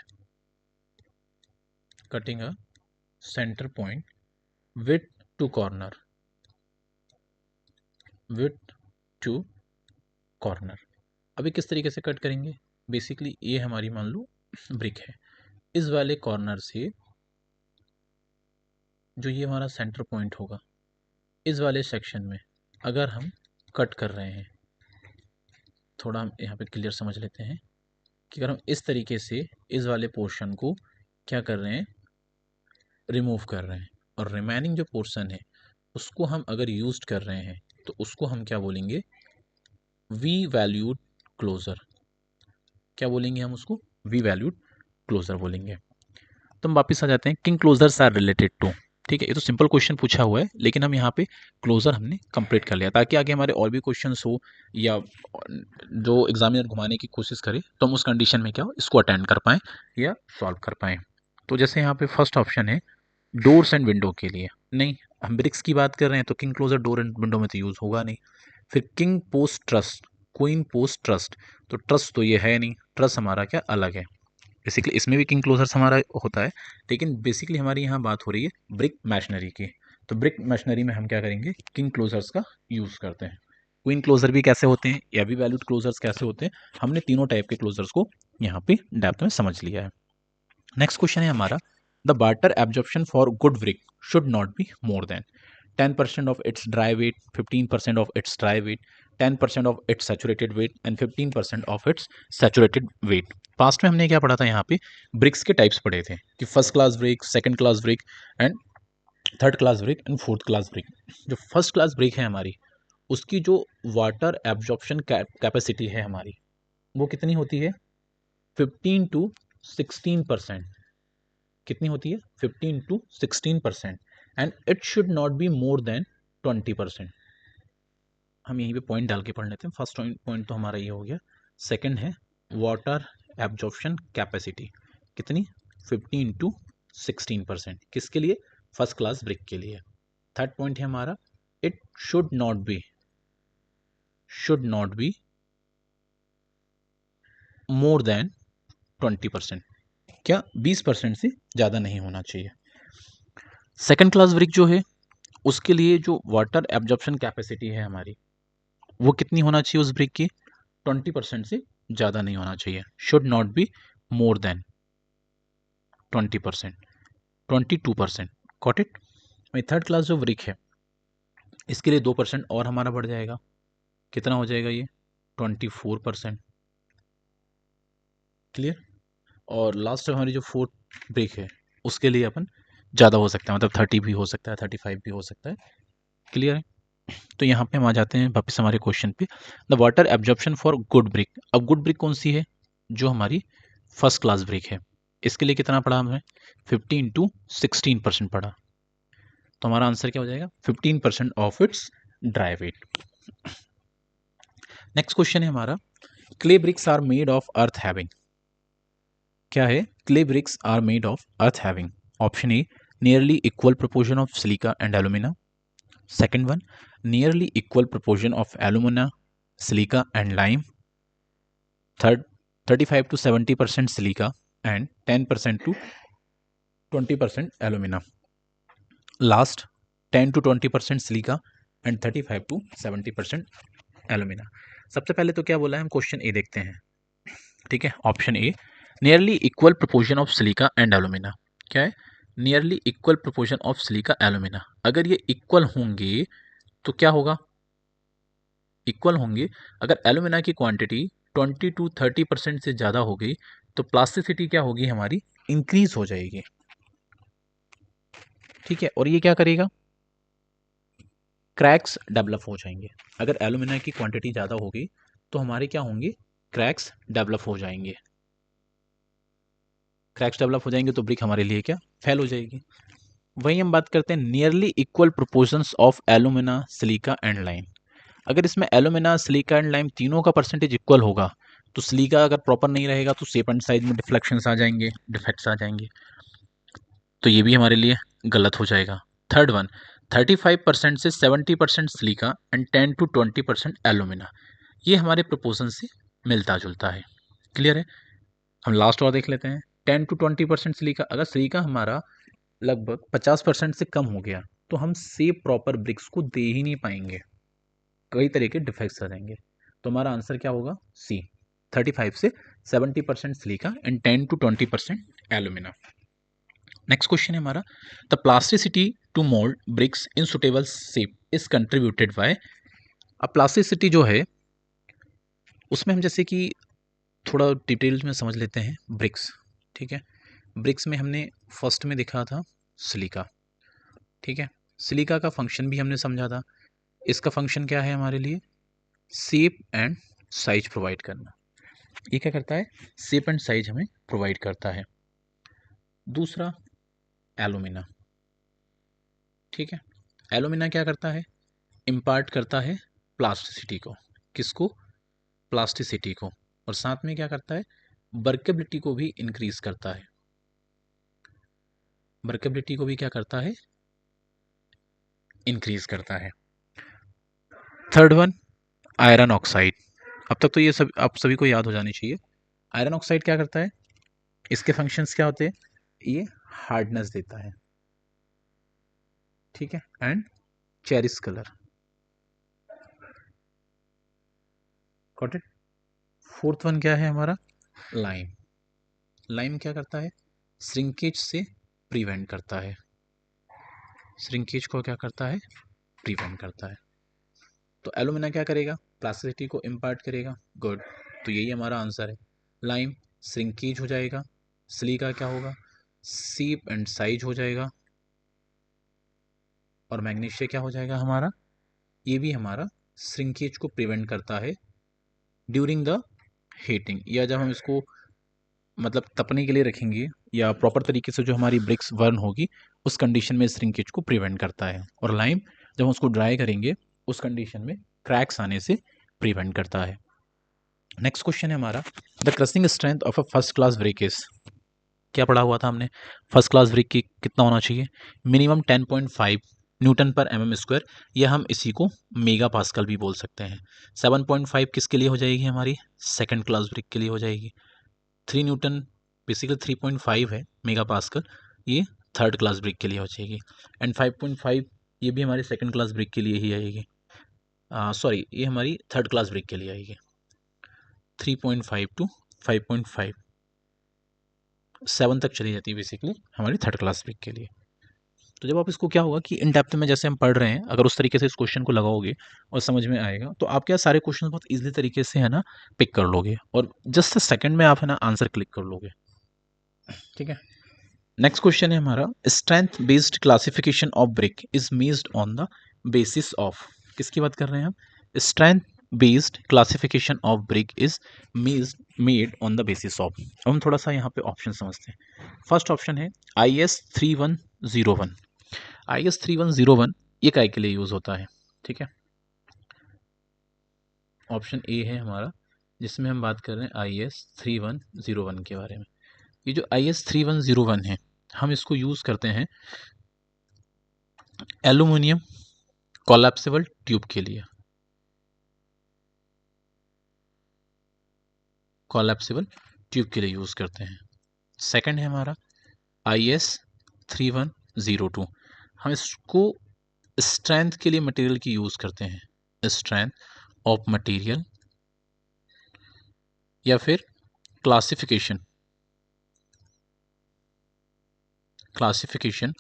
with two corner, अभी किस तरीके से कट करेंगे, बेसिकली ये हमारी मान लो ब्रिक है, इस वाले कॉर्नर से जो ये हमारा सेंटर पॉइंट होगा, इस वाले सेक्शन में अगर हम कट कर रहे हैं, थोड़ा हम यहाँ पे क्लियर समझ लेते हैं कि अगर हम इस तरीके से इस वाले पोर्शन को क्या कर रहे हैं, रिमूव कर रहे हैं, और रिमेनिंग जो पोर्शन है उसको हम अगर यूज कर रहे हैं, तो उसको हम क्या बोलेंगे, वी वैल्यूड क्लोजर। क्या बोलेंगे हम उसको, वी वैल्यूड क्लोजर बोलेंगे। तो हम वापस आ जाते हैं, king closers are related to, ठीक है। ये तो सिंपल क्वेश्चन पूछा हुआ है, लेकिन हम यहाँ पे क्लोजर हमने कंप्लीट कर लिया, ताकि आगे हमारे और भी क्वेश्चंस हो या जो एग्जामिनर घुमाने की कोशिश करे, तो हम उस कंडीशन में क्या हो, इसको अटेंड कर पाएँ या सॉल्व कर पाएँ। तो जैसे यहाँ पे फर्स्ट ऑप्शन है डोर्स एंड विंडो के लिए, नहीं, हम ब्रिक्स की बात कर रहे हैं तो king closer door and window में तो यूज़ होगा नहीं। फिर king post truss, queen post truss, तो ट्रस्ट तो ये है नहीं, ट्रस्ट हमारा क्या अलग है। बेसिकली इसमें भी किंग क्लोजर्स हमारा होता है, लेकिन बेसिकली हमारी यहाँ बात हो रही है ब्रिक मैशनरी की। तो ब्रिक मैशनरी में हम क्या करेंगे, किंग क्लोजर्स का यूज़ करते हैं। क्वीन क्लोजर भी कैसे होते हैं, या भी वैल्यूड क्लोजर्स कैसे होते हैं, हमने तीनों टाइप के क्लोजर्स को यहाँ पे डेप्थ में समझ लिया है। नेक्स्ट क्वेश्चन है हमारा, the water absorption for good brick should not be more than 10% of its dry weight, 15% of its dry weight, 10% of its saturated weight and 15% of its saturated weight। Past में हमने क्या पढ़ा था, यहाँ पे BRICS के टाइप्स पढ़े थे कि first class brick, second class brick and third class brick and fourth class brick. जो फर्स्ट क्लास ब्रिक है हमारी, उसकी जो वाटर एब्जॉर्प्शन कैपेसिटी है हमारी, वो कितनी होती है, 15 to 16%। कितनी होती है, 15 to 16%, and it should not be more than 20%। हम यहीं पे पॉइंट डाल के पढ़ लेते हैं। फर्स्ट पॉइंट तो हमारा ये हो गया। सेकंड है वाटर एब्जॉर्प्शन कैपेसिटी, कितनी, 15 to 16%, किसके लिए, फर्स्ट क्लास ब्रिक के लिए। थर्ड पॉइंट है हमारा, it should not be more than 20%, क्या 20% से ज़्यादा नहीं होना चाहिए। सेकंड क्लास ब्रिक जो है, उसके लिए जो वाटर एब्जॉर्प्शन कैपेसिटी है हमारी, वो कितनी होना चाहिए उस ब्रिक की, 20% से ज़्यादा नहीं होना चाहिए, should not be more than 20%, 22%, got it. Third class जो ब्रिक है, इसके लिए 2% और हमारा बढ़ जाएगा, कितना हो जाएगा ये, 24%, क्लियर। और लास्ट हमारी जो फोर्थ ब्रिक है, उसके लिए अपन ज़्यादा हो सकता है, मतलब 30 भी हो सकता है, 35 भी हो सकता है, क्लियर है। तो यहाँ पे हम आ जाते हैं वापस हमारे क्वेश्चन पे, the water absorption for good brick. अब गुड ब्रिक कौन सी है, जो हमारी फर्स्ट क्लास ब्रिक है, इसके लिए कितना पड़ा हमें, 15 to 16% पड़ा। तो हमारा आंसर क्या हो जाएगा, 15% of its dry weight. Next question है हमारा, clay bricks are made of earth having, क्या है, clay bricks are made of earth having. Option A, nearly equal proportion of silica and alumina. Second one, nearly equal proportion of alumina, silica and lime. Third, 35 to 70% silica and 10% to 20% alumina. Last, 10 to 20% silica and 35 to 70% alumina. सबसे पहले तो क्या बोला है, हम question ए देखते हैं, ठीक है। Option A, nearly equal proportion of silica and alumina, क्या है, nearly equal proportion of silica alumina. अगर ये इक्वल होंगे तो क्या होगा, इक्वल होंगे। अगर एलुमिना की क्वांटिटी 20 to 30% से ज़्यादा हो गई तो प्लास्टिसिटी क्या होगी हमारी, इंक्रीज हो जाएगी। ठीक है, और ये क्या करेगा, क्रैक्स डेवलप हो जाएंगे। अगर एलुमिना की क्वांटिटी ज़्यादा होगी तो हमारे क्या होंगे, क्रैक्स डेवलप हो जाएंगे। क्रैक्स डेवलप हो जाएंगे तो ब्रिक हमारे लिए क्या, फेल हो जाएगी। वहीं हम बात करते हैं nearly equal proportions of alumina, silica and lime. अगर इसमें एलुमिना, सिलिका एंड लाइम तीनों का परसेंटेज इक्वल होगा तो सिलिका अगर प्रॉपर नहीं रहेगा तो शेप एंड साइज में डिफ्लेक्शंस आ जाएंगे, डिफेक्ट्स आ जाएंगे, तो ये भी हमारे लिए गलत हो जाएगा। थर्ड वन, 35% से 70% सिलिका एंड 10 to 20% एलुमिना, ये हमारे प्रोपोर्शन से मिलता जुलता है। क्लियर है। हम लास्ट और देख लेते हैं, 10 to 20% सिलिका। अगर सिलिका हमारा लगभग 50% से कम हो गया तो हम सेप प्रॉपर ब्रिक्स को दे ही नहीं पाएंगे, कई तरह के डिफेक्ट्स आ जाएंगे। तो हमारा आंसर क्या होगा, सी, 35 से 70% silica and 10 to 20% alumina. Next question है हमारा, the plasticity to mould bricks in suitable shape is contributed by. अब प्लास्टिसिटी जो है उसमें हम जैसे कि थोड़ा डिटेल्स में समझ लेते हैं ब्रिक्स। ठीक है, ब्रिक्स में हमने फर्स्ट में देखा था सिलिका। ठीक है, सिलिका का फंक्शन भी हमने समझा था। इसका फंक्शन क्या है हमारे लिए, शेप एंड साइज प्रोवाइड करना। ये क्या करता है, शेप एंड साइज हमें प्रोवाइड करता है। दूसरा एलुमिना। ठीक है, एलुमिना क्या करता है, इम्पार्ट करता है प्लास्टिसिटी को। किसको, प्लास्टिसिटी को। और साथ में क्या करता है, वर्केबिलिटी को भी इंक्रीज करता है। वर्केबिलिटी को भी क्या करता है, इंक्रीज करता है। Third one, iron oxide. अब तक तो ये सब आप सभी को याद हो जानी चाहिए। आयरन ऑक्साइड क्या करता है, इसके फंक्शंस क्या होते हैं, ये हार्डनेस देता है। ठीक है, and cherry's colour. Got it. Fourth one क्या है हमारा, लाइम। लाइम क्या करता है, श्रिंकेज से प्रिवेंट करता है। श्रिंकेज को क्या करता है, प्रिवेंट करता है। तो एलुमिना क्या करेगा, प्लास्टिसिटी को इम्पार्ट करेगा। गुड, तो यही हमारा आंसर है। लाइम श्रिंकेज हो जाएगा, सिलिका क्या होगा, शेप एंड साइज हो जाएगा, और मैग्नीशिया क्या हो जाएगा हमारा, ये भी हमारा श्रिंकेज को प्रिवेंट करता है ड्यूरिंग द हीटिंग, या जब हम इसको मतलब तपने के लिए रखेंगे या प्रॉपर तरीके से जो हमारी ब्रिक्स बर्न होगी उस कंडीशन में श्रिंकेज को प्रिवेंट करता है। और लाइम जब हम उसको ड्राई करेंगे उस कंडीशन में क्रैक्स आने से प्रिवेंट करता है। नेक्स्ट क्वेश्चन है हमारा, the crushing strength of a first class brick is. क्या पढ़ा हुआ था हमने, फर्स्ट क्लास ब्रिक की कितना होना चाहिए, मिनिमम 10.5 न्यूटन पर एम एम स्क्वायर, या हम इसी को मेगा पास्कल भी बोल सकते हैं। 7.5 किसके लिए हो जाएगी हमारी, सेकंड क्लास ब्रिक के लिए हो जाएगी। 3 न्यूटन बेसिकली 3.5 है मेगा पास्कल, ये थर्ड क्लास ब्रिक के लिए हो जाएगी। एंड 5.5 ये भी हमारी सेकंड क्लास ब्रिक के लिए ही आएगी, सॉरी ये हमारी थर्ड क्लास ब्रिक के लिए आएगी। 3.5 to 5.5 7 तक चली जाती है बेसिकली हमारी थर्ड क्लास ब्रिक के लिए। तो जब आप इसको क्या होगा कि इन डेप्थ में जैसे हम पढ़ रहे हैं, अगर उस तरीके से इस क्वेश्चन को लगाओगे और समझ में आएगा तो आप क्या सारे क्वेश्चन बहुत इजीली तरीके से है ना पिक कर लोगे, और जस्ट सेकंड में आप है ना आंसर क्लिक कर लोगे। ठीक है, नेक्स्ट क्वेश्चन है हमारा, strength based classification of brick is made on the basis of. किसकी बात कर रहे हैं हम, strength based classification of brick is made on the basis of. अब हम थोड़ा सा यहाँ पे ऑप्शन समझते हैं। फर्स्ट ऑप्शन है IS 3101। IS 3101 ये काय के लिए यूज होता है, ठीक है। ऑप्शन ए है हमारा, जिसमें हम बात कर रहे हैं IS 3101 के बारे में। ये जो IS 3101 है हम इसको यूज करते हैं एल्यूमिनियम कोलैप्सिबल ट्यूब के लिए। कोलैप्सिबल ट्यूब के लिए यूज करते हैं। सेकंड है हमारा IS 3102, हम इसको स्ट्रेंथ के लिए मटेरियल की यूज करते हैं, स्ट्रेंथ ऑफ मटेरियल, या फिर क्लासिफिकेशन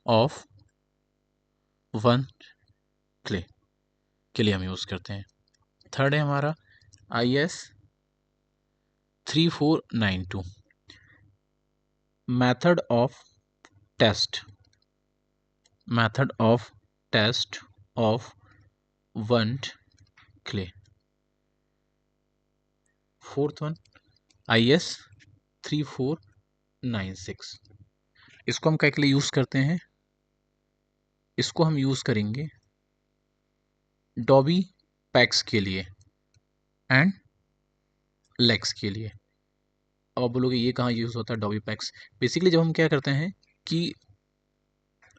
ऑफ वन क्ले। के लिए हम यूज़ करते हैं। थर्ड है हमारा IS 3492 method of test of burnt clay. Fourth one IS 3496, इसको हम क्या के लिए यूज़ करते हैं? इसको हम यूज़ करेंगे डॉबी पैक्स के लिए एंड लेग्स के लिए। अब आप बोलोगे ये कहाँ यूज़ होता है डॉबी पैक्स? बेसिकली जब हम क्या करते हैं कि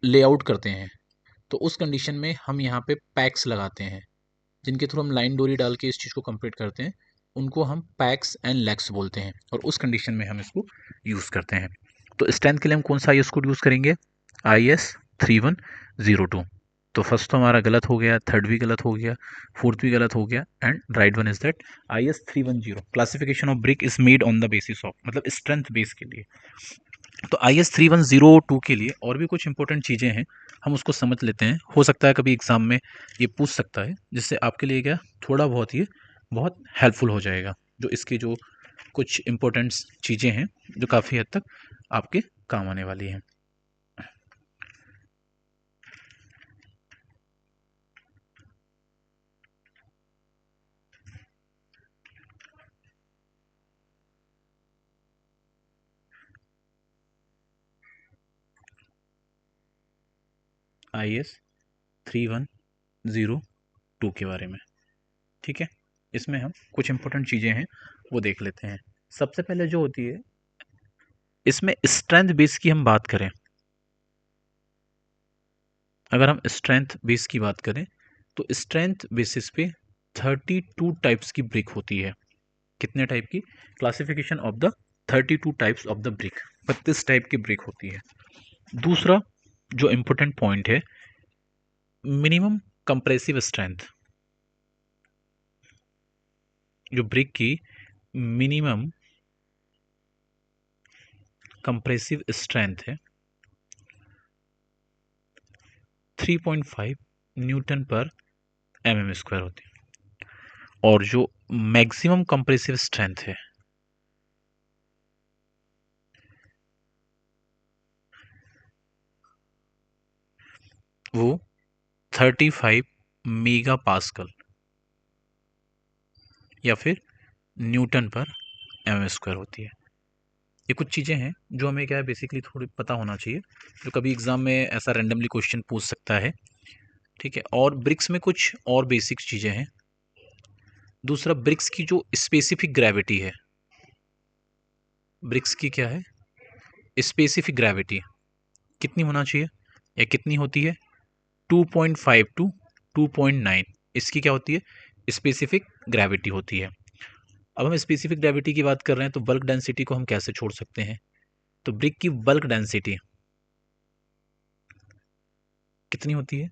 लेआउट करते हैं तो उस कंडीशन में हम यहाँ पे पैक्स लगाते हैं, जिनके थ्रू हम लाइन डोरी डाल के इस चीज़ को कंप्लीट करते हैं, उनको हम पैक्स एंड लेग्स बोलते हैं और उस कंडीशन में हम इसको यूज़ करते हैं। तो स्ट्रेंथ के लिए हम कौन सा IS कोड यूज़ करेंगे? IS 3102। तो फर्स्ट तो हमारा गलत हो गया, थर्ड भी गलत हो गया, फोर्थ भी गलत हो गया and right one is that IS 310। Classification of brick is made on the basis of, मतलब स्ट्रेंथ बेस के लिए। तो IS 3102 के लिए और भी कुछ इंपॉर्टेंट चीज़ें हैं, हम उसको समझ लेते हैं। हो सकता है कभी एग्जाम में ये पूछ सकता है, जिससे आपके लिए क्या थोड़ा बहुत ये बहुत हेल्पफुल हो जाएगा। जो इसकी जो कुछ इंपॉर्टेंट चीज़ें हैं जो काफ़ी हद तक आपके काम आने वाली हैं। IS 3102 के बारे में, ठीक है। इसमें हम कुछ इंपॉर्टेंट चीज़ें हैं वो देख लेते हैं। सबसे पहले जो होती है इसमें स्ट्रेंथ बेस की हम बात करें, अगर हम स्ट्रेंथ बेस की बात करें तो स्ट्रेंथ बेसिस पे 32 टाइप्स की ब्रिक होती है। कितने टाइप की? Classification of the 32 types of the brick, 32 type की ब्रिक होती है। दूसरा जो इंपॉर्टेंट पॉइंट है, मिनिमम कंप्रेसिव स्ट्रेंथ, जो ब्रिक की मिनिमम कंप्रेसिव स्ट्रेंथ है 3.5 न्यूटन पर mm² होती है, और जो मैक्सिमम कंप्रेसिव स्ट्रेंथ है वो 35 मेगा पास्कल या फिर न्यूटन पर mm² होती है। ये कुछ चीज़ें हैं जो हमें क्या है बेसिकली थोड़ी पता होना चाहिए, जो कभी एग्जाम में ऐसा रैंडमली क्वेश्चन पूछ सकता है, ठीक है। और ब्रिक्स में कुछ और बेसिक चीज़ें हैं। दूसरा, ब्रिक्स की जो स्पेसिफिक ग्रेविटी है, ब्रिक्स की क्या है स्पेसिफिक ग्रेविटी, कितनी होना चाहिए या कितनी होती है? 2.5 टू 2.9 इसकी क्या होती है? स्पेसिफिक ग्रेविटी होती है। अब हम स्पेसिफिक ग्रेविटी की बात कर रहे हैं तो बल्क डेंसिटी को हम कैसे छोड़ सकते हैं? तो ब्रिक की बल्क डेंसिटी कितनी होती है?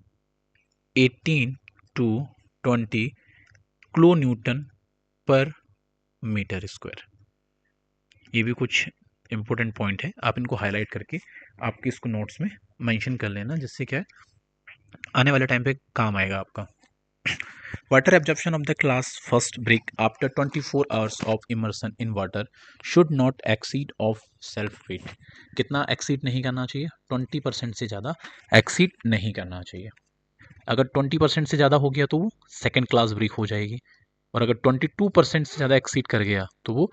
18 टू 20 किलो न्यूटन पर मीटर स्क्वायर। ये भी कुछ इंपॉर्टेंट पॉइंट है, आप इनको हाईलाइट करके आपके इसको नोट्स में मेंशन कर लेना, जिससे क्या है आने वाले टाइम पे काम आएगा आपका। Water absorption of the class first brick after 24 hours of immersion in water should not exceed of self weight. कितना एक्सीड नहीं करना चाहिए? 20% से ज़्यादा एक्सीड नहीं करना चाहिए। अगर 20% से ज़्यादा हो गया तो वो सेकेंड क्लास ब्रिक हो जाएगी, और अगर 22% से ज़्यादा एक्सीड कर गया तो वो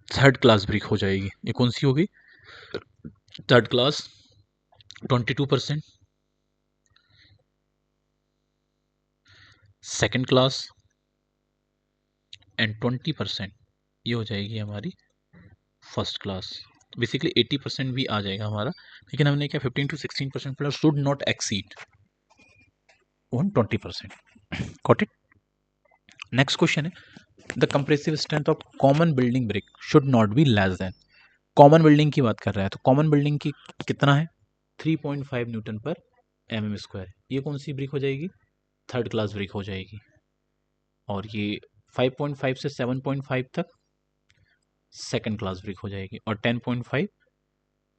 थर्ड क्लास ब्रिक हो जाएगी। ये कौन सी होगी? Third class, 22%, second class and 20%, ये हो जाएगी हमारी फर्स्ट क्लास। बेसिकली 80% भी आ जाएगा हमारा, लेकिन हमने क्या 15 to 16% plus should not exceed 20%। Got it? Next question है, the compressive strength of common building brick should not be less than. Common building की बात कर रहा है तो कॉमन बिल्डिंग की कितना है? 3.5 न्यूटन पर mm²। ये कौन सी ब्रिक हो जाएगी? थर्ड क्लास ब्रिक हो जाएगी। और ये 5.5 से 7.5 तक सेकेंड क्लास ब्रिक हो जाएगी, और 10.5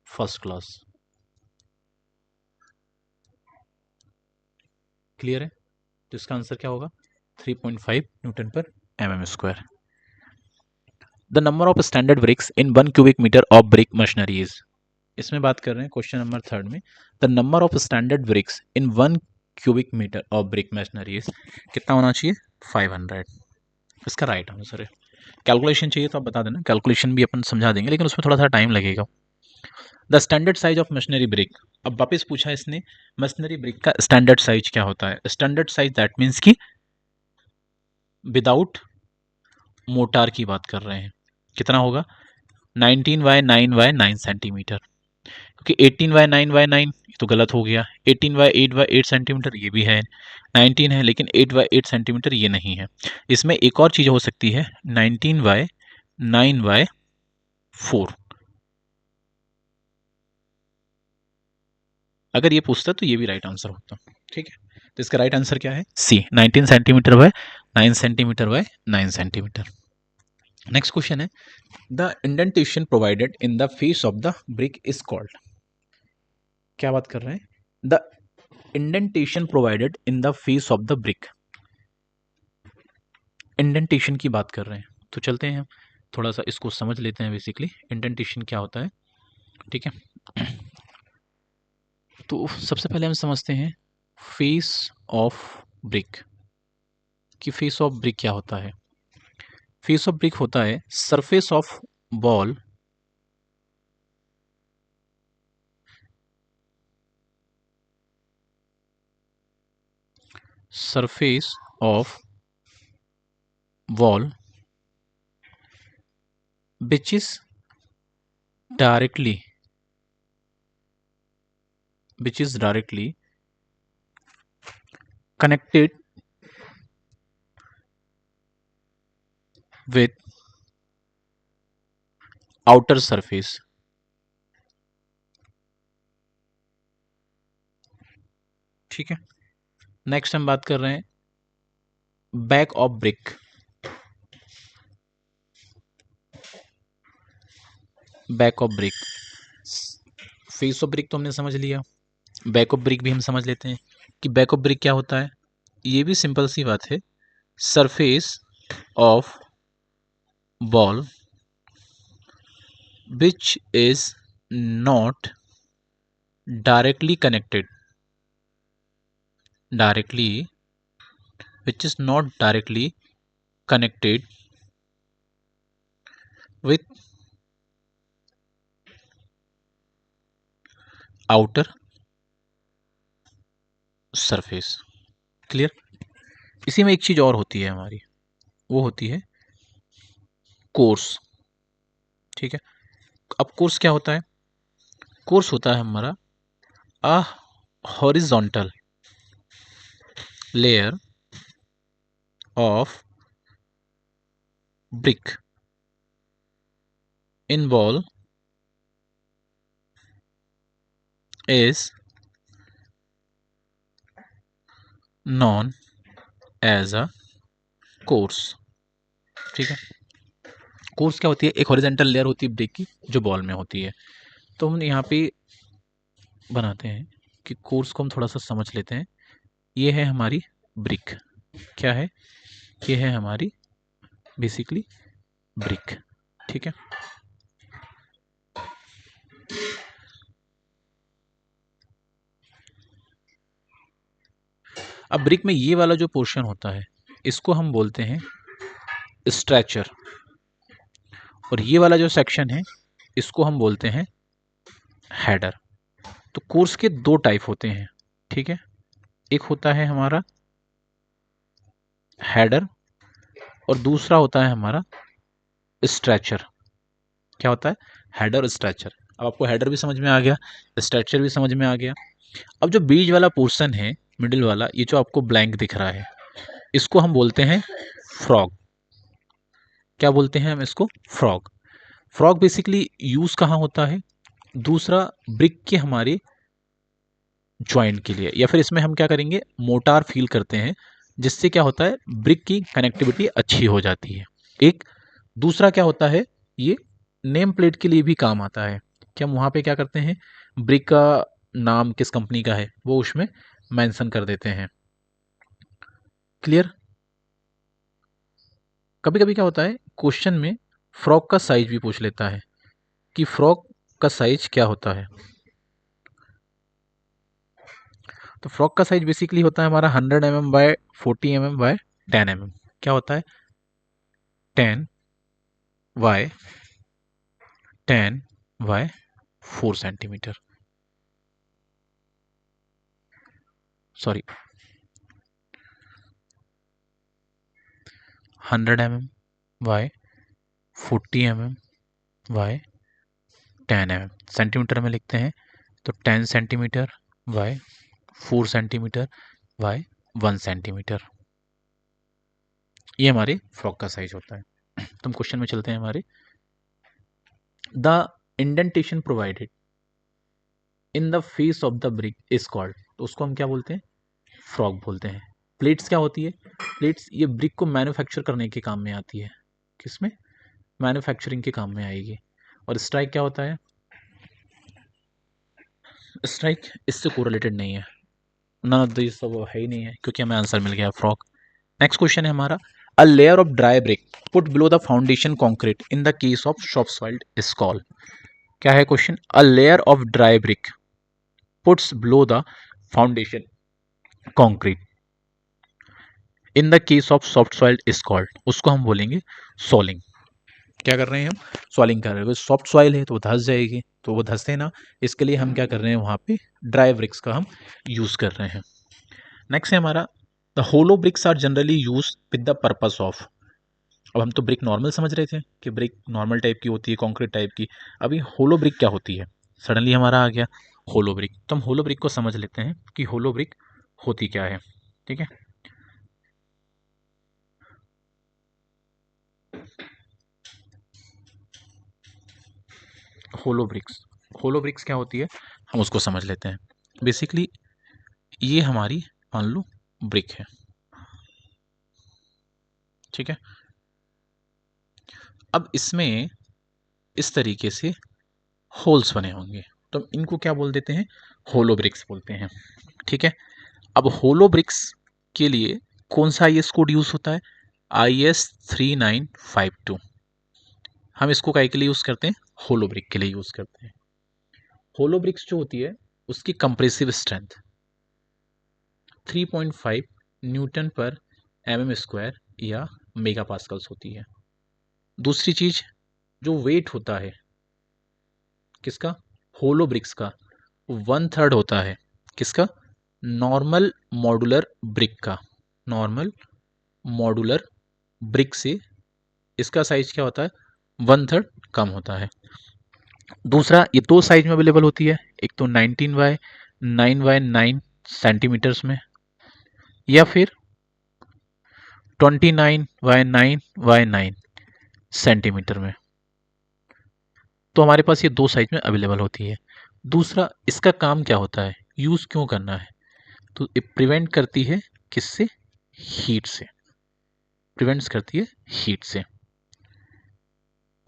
फर्स्ट क्लास। क्लियर है? तो इसका आंसर क्या होगा 3.5 newton per mm square. The number of standard bricks in 1 cubic metre of brick masonry is, इसमें बात कर रहे हैं क्वेश्चन नंबर 3 में, the number of standard bricks in 1 cubic metre of brick masonry is, कितना होना चाहिए 500। इसका राइट आंसर है। कैलकुलेशन चाहिए तो आप बता देना, कैलकुलेशन भी अपन समझा देंगे लेकिन उसमें थोड़ा सा टाइम लगेगा। The standard size of machinery brick, अब वापस पूछा इसने मशीनरी ब्रिक का स्टैंडर्ड साइज क्या होता है। स्टैंडर्ड साइज दैट मीन्स कि विदाउट मोटार की बात कर रहे हैं, कितना होगा 19/9/9 सेंटीमीटर, क्योंकि 18/9/9 तो गलत हो गया, 18/8/8 सेंटीमीटर ये भी है, 19 है लेकिन 8/8 सेंटीमीटर ये नहीं है। इसमें एक और चीज हो सकती है 19/9/4, अगर ये पूछता तो ये भी राइट आंसर होता। ठीक है, तो इसका राइट आंसर क्या है C, 19 centimetre by 9 centimetre by 9 centimetre. Next question है the indentation provided in the face of the brick is called, क्या बात कर रहे हैं the indentation provided in the face of the brick, indentation की बात कर रहे हैं। तो चलते हैं थोड़ा सा इसको समझ लेते हैं, बेसिकली इंडेंटेशन क्या होता है। ठीक है, तो सबसे पहले हम समझते हैं फेस ऑफ ब्रिक, कि फेस ऑफ ब्रिक क्या होता है। फेस ऑफ ब्रिक होता है surface of ball surface of wall which is directly connected with outer surface। ठीक है, नेक्स्ट हम बात कर रहे हैं back of brick, back of brick, face of brick तो हमने समझ लिया, बैक ऑफ ब्रिक भी हम समझ लेते हैं कि बैक ऑफ ब्रिक क्या होता है। ये भी सिंपल सी बात है, surface of ball which is not directly connected, which is not directly connected with outer surface। Clear. इसी में एक चीज और होती है हमारी, वो होती है कोर्स। ठीक है, अब कोर्स क्या होता है, कोर्स होता है हमारा a horizontal layer of brick in ball is known as a course। ठीक है, कोर्स क्या होती है, एक हॉरिजॉन्टल लेयर होती है ब्रिक की जो बॉल में होती है। तो हम यहाँ पे बनाते हैं कि कोर्स को हम थोड़ा सा समझ लेते हैं। ये है हमारी ब्रिक, क्या है, ये है हमारी बेसिकली ब्रिक। ठीक है, अब ब्रिक में ये वाला जो पोर्शन होता है इसको हम बोलते हैं स्ट्रेचर, और ये वाला जो सेक्शन है इसको हम बोलते हैं हेडर। तो कोर्स के दो टाइप होते हैं। ठीक है, एक होता है हमारा हेडर और दूसरा होता है हमारा स्ट्रेचर। क्या होता है, हेडर और स्ट्रेचर। अब आपको हेडर भी समझ में आ गया, स्ट्रेचर भी समझ में आ गया। अब जो बीच वाला पोर्शन है, मिडिल वाला, ये जो आपको ब्लैंक दिख रहा है, इसको हम बोलते हैं फ्रॉग। क्या बोलते हैं हम इसको, फ्रॉग। फ्रॉग बेसिकली यूज कहाँ होता है, दूसरा ब्रिक के हमारे ज्वाइंट के लिए, या फिर इसमें हम क्या करेंगे मोटार फील करते हैं, जिससे क्या होता है ब्रिक की कनेक्टिविटी अच्छी हो जाती है। एक दूसरा क्या होता है, ये नेम प्लेट के लिए भी काम आता है कि हम वहाँ पे क्या करते हैं ब्रिक का नाम किस कंपनी का है वो उसमें मेंशन कर देते हैं। क्लियर। कभी कभी क्या होता है क्वेश्चन में फ्रॉक का साइज भी पूछ लेता है कि फ्रॉक का साइज क्या होता है। तो फ्रॉक का साइज बेसिकली होता है हमारा 100 mm by 40 mm by 10 mm। क्या होता है 10 by 4 centimetre, sorry 100 mm by 40 mm by 10 mm। Centimetre में लिखते हैं तो 10 centimetre by 4 centimetre by 1 centimetre, ये हमारे फ्रॉक का साइज होता है। तो हम क्वेश्चन में चलते हैं हमारे। The indentation provided in the face of the brick is called, तो उसको हम क्या बोलते हैं फ्रॉक बोलते हैं। प्लेट्स क्या होती है, प्लेट्स ये ब्रिक को मैन्युफैक्चर करने के काम में आती है, किसमें मैन्युफैक्चरिंग के काम में आएगी। और स्ट्राइक क्या होता है, स्ट्राइक इससे कोरिलेटेड नहीं है, ना तो ये सब है ही नहीं है क्योंकि हमें आंसर मिल गया फ्रॉक। नेक्स्ट क्वेश्चन है हमारा, a layer of dry brick put below the foundation concrete in the case of soft soiled is called. क्या है question, a layer of dry brick puts below the foundation concrete in the case of soft soiled is called, उसको हम बोलेंगे सॉलिंग। क्या कर रहे हैं हम, सॉलिंग कर रहे हैं। सॉफ्ट सॉइल है तो वो धंस जाएगी, तो वो धंसे ना, इसके लिए हम क्या कर रहे हैं वहाँ पे ड्राई ब्रिक्स का हम यूज़ कर रहे हैं। नेक्स्ट है हमारा, the hollow bricks are generally use with the purpose of. अब हम तो ब्रिक नॉर्मल समझ रहे थे कि ब्रिक नॉर्मल टाइप की होती है, कॉन्क्रीट टाइप की। अभी होलो ब्रिक क्या होती है, सडनली हमारा आ गया होलो ब्रिक, तो हम होलो ब्रिक को समझ लेते हैं कि होलो ब्रिक होती क्या है। ठीक है, होलो ब्रिक्स, होलो ब्रिक्स क्या होती है हम उसको समझ लेते हैं। बेसिकली ये हमारी मान लो ब्रिक है, ठीक है। अब इसमें इस तरीके से होल्स बने होंगे, तो हम इनको क्या बोल देते हैं होलो ब्रिक्स बोलते हैं, ठीक है। अब होलो ब्रिक्स के लिए कौन सा IS कोड यूज होता है, IS 3952। हम इसको काय के लिए यूज करते हैं, होलो ब्रिक के लिए यूज करते हैं। होलो ब्रिक्स जो होती है उसकी कंप्रेसिव स्ट्रेंथ 3.5 न्यूटन पर mm² या मेगा पास्कल्स होती है। दूसरी चीज, जो वेट होता है किसका, होलो ब्रिक्स का, 1/3 होता है किसका, नॉर्मल मॉडुलर ब्रिक का। नॉर्मल मॉडुलर ब्रिक से इसका साइज क्या होता है 1/3 कम होता है। दूसरा, ये दो साइज में अवेलेबल होती है, एक तो 19 बाय 9 सेंटीमीटर्स में, या फिर 29 बाय 9 सेंटीमीटर में। तो हमारे पास ये दो साइज में अवेलेबल होती है। दूसरा, इसका काम क्या होता है, यूज क्यों करना है, तो ये प्रिवेंट करती है किससे, हीट से, प्रिवेंट्स करती है हीट से।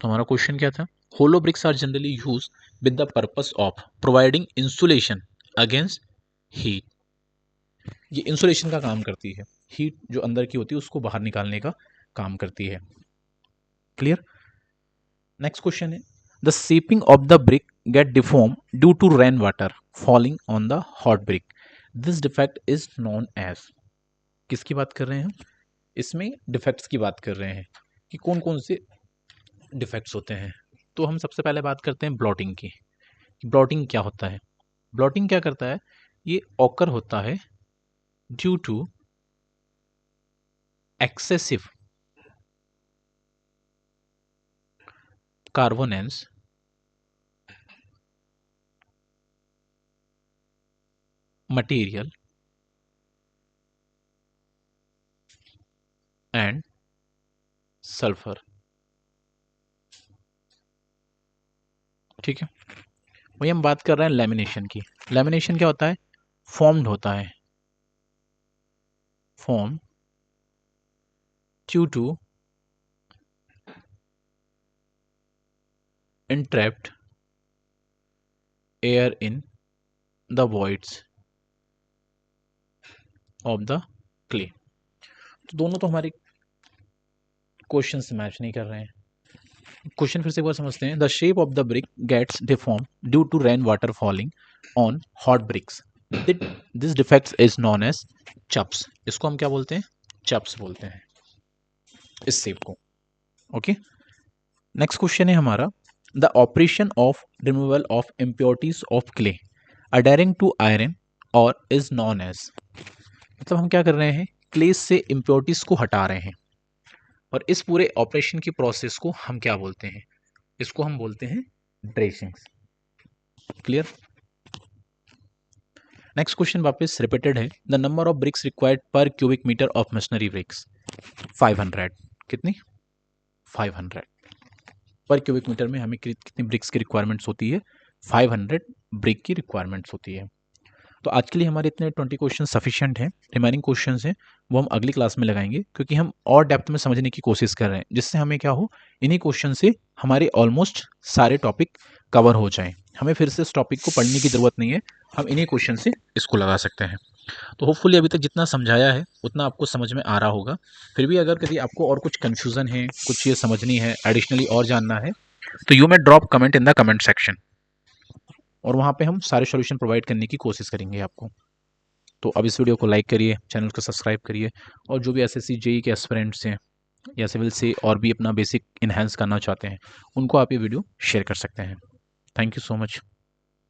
तो हमारा क्वेश्चन क्या था, hollow bricks are generally use with the purpose of providing insulation against heat. ये इंसुलेशन का काम करती है, हीट जो अंदर की होती है उसको बाहर निकालने का काम करती है। क्लियर। नेक्स्ट क्वेश्चन है, the shaping of the brick get deform due to rain water falling on the hot brick, this defect is known as. किसकी बात कर रहे हैं हम, इसमें डिफेक्ट्स की बात कर रहे हैं कि कौन कौन से डिफेक्ट्स होते हैं। तो हम सबसे पहले बात करते हैं ब्लॉटिंग की। ब्लॉटिंग क्या होता है, ब्लॉटिंग क्या करता है, ये ऑकर होता है due to excessive carbonaceous material and sulphur. ठीक है, वही हम बात कर रहे हैं लेमिनेशन की। लेमिनेशन क्या होता है, फॉर्म्ड होता है, form due to entrapped air in the voids of the clay। तो दोनों तो हमारे क्वेश्चन से मैच नहीं कर रहे हैं। क्वेश्चन फिर से एक बार समझते हैं। The shape of the brick gets deform due to rain water falling on hot bricks, this defect is known as chuffs. इसको हम क्या बोलते हैं? चप्स बोलते हैं इस शेप को। ओके, नेक्स्ट क्वेश्चन है हमारा, the operation of removal of impurities of clay adhering to iron ore is known as. मतलब हम क्या कर रहे हैं? क्ले से इम्प्योरिटीज को हटा रहे हैं, और इस पूरे ऑपरेशन की प्रोसेस को हम क्या बोलते हैं? इसको हम बोलते हैं ड्रेसिंग। क्लियर? नेक्स्ट क्वेश्चन वापस रिपीटेड है। The number of bricks required per cubic metre of machinery bricks 500। कितनी? 500 पर क्यूबिक मीटर में हमें कितनी ब्रिक्स की रिक्वायरमेंट्स होती है? 500 ब्रिक की रिक्वायरमेंट्स होती है। तो आज के लिए हमारे इतने 20 क्वेश्चन सफिशिएंट हैं। रिमेनिंग क्वेश्चन हैं वो हम अगली क्लास में लगाएंगे, क्योंकि हम और डेप्थ में समझने की कोशिश कर रहे हैं, जिससे हमें क्या हो, इन्हीं क्वेश्चन से हमारे ऑलमोस्ट सारे टॉपिक कवर हो जाएं। हमें फिर से इस टॉपिक को पढ़ने की ज़रूरत नहीं है, हम इन्हीं क्वेश्चन से इसको लगा सकते हैं। तो होपफुली अभी तक जितना समझाया है उतना आपको समझ में आ रहा होगा। फिर भी अगर कभी आपको और कुछ कन्फ्यूज़न है, कुछ चीज़ समझनी है, एडिशनली और जानना है, तो you may drop comment in the comment section, और वहाँ पे हम सारे सॉल्यूशन प्रोवाइड करने की कोशिश करेंगे आपको। तो अब इस वीडियो को लाइक करिए, चैनल को सब्सक्राइब करिए, और जो भी एसएससी जेई के एस्पिरेंट्स हैं या सिविल से और भी अपना बेसिक इन्हेंस करना चाहते हैं, उनको आप ये वीडियो शेयर कर सकते हैं। Thank you so much.